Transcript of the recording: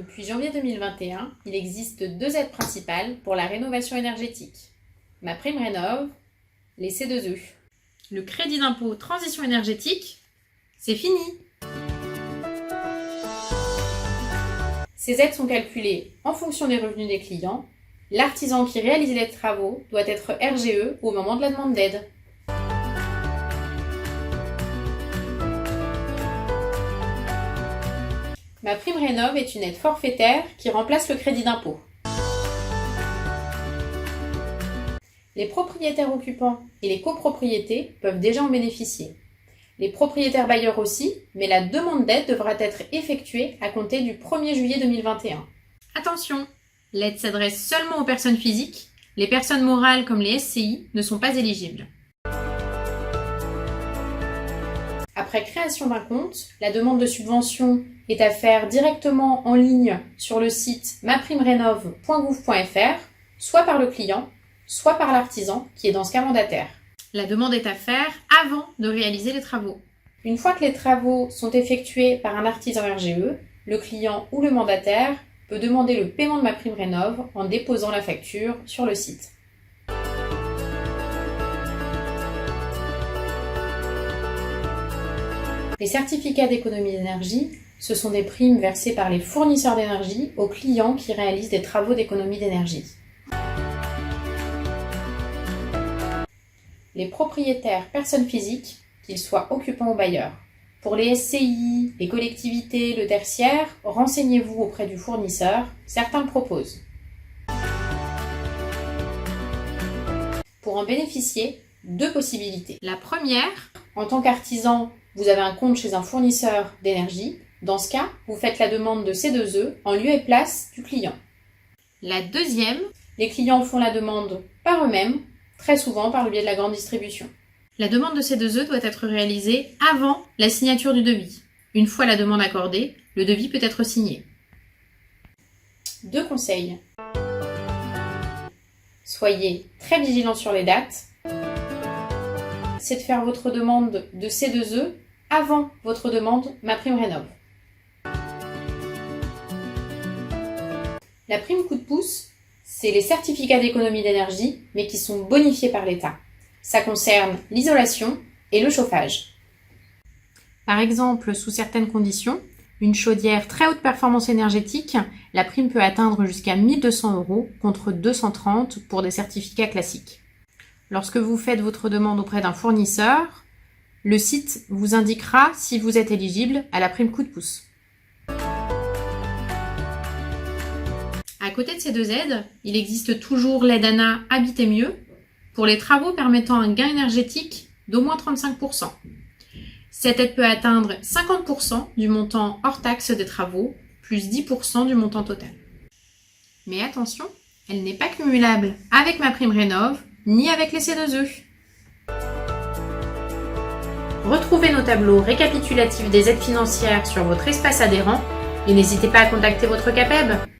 Depuis janvier 2021, il existe deux aides principales pour la rénovation énergétique. MaPrimeRénov', les C2E. Le crédit d'impôt transition énergétique, c'est fini. Ces aides sont calculées en fonction des revenus des clients. L'artisan qui réalise les travaux doit être RGE au moment de la demande d'aide. MaPrimeRénov' est une aide forfaitaire qui remplace le crédit d'impôt. Les propriétaires occupants et les copropriétés peuvent déjà en bénéficier. Les propriétaires bailleurs aussi, mais la demande d'aide devra être effectuée à compter du 1er juillet 2021. Attention, l'aide s'adresse seulement aux personnes physiques. Les personnes morales comme les SCI ne sont pas éligibles. Après création d'un compte, la demande de subvention est à faire directement en ligne sur le site maprimerenov.gouv.fr, soit par le client, soit par l'artisan qui est dans ce cas mandataire. La demande est à faire avant de réaliser les travaux. Une fois que les travaux sont effectués par un artisan RGE, le client ou le mandataire peut demander le paiement de MaPrimeRénov' en déposant la facture sur le site. Les certificats d'économie d'énergie, ce sont des primes versées par les fournisseurs d'énergie aux clients qui réalisent des travaux d'économie d'énergie. Les propriétaires personnes physiques, qu'ils soient occupants ou bailleurs. Pour les SCI, les collectivités, le tertiaire, renseignez-vous auprès du fournisseur, certains le proposent. Pour en bénéficier, deux possibilités. La première, en tant qu'artisan, vous avez un compte chez un fournisseur d'énergie. Dans ce cas, vous faites la demande de C2E en lieu et place du client. La deuxième, les clients font la demande par eux-mêmes, très souvent par le biais de la grande distribution. La demande de C2E doit être réalisée avant la signature du devis. Une fois la demande accordée, le devis peut être signé. Deux conseils. Soyez très vigilants sur les dates. C'est de faire votre demande de C2E avant votre demande MaPrimeRénov'. La prime coup de pouce, c'est les certificats d'économie d'énergie, mais qui sont bonifiés par l'État. Ça concerne l'isolation et le chauffage. Par exemple, sous certaines conditions, une chaudière très haute performance énergétique, la prime peut atteindre jusqu'à 1 200 € contre 230 pour des certificats classiques. Lorsque vous faites votre demande auprès d'un fournisseur, le site vous indiquera si vous êtes éligible à la prime coup de pouce. À côté de ces deux aides, il existe toujours l'aide ANA Habiter mieux pour les travaux permettant un gain énergétique d'au moins 35%. Cette aide peut atteindre 50% du montant hors taxe des travaux, plus 10% du montant total. Mais attention, elle n'est pas cumulable avec MaPrimeRénov' ni avec les C2E. Retrouvez nos tableaux récapitulatifs des aides financières sur votre espace adhérent et n'hésitez pas à contacter votre CAPEB.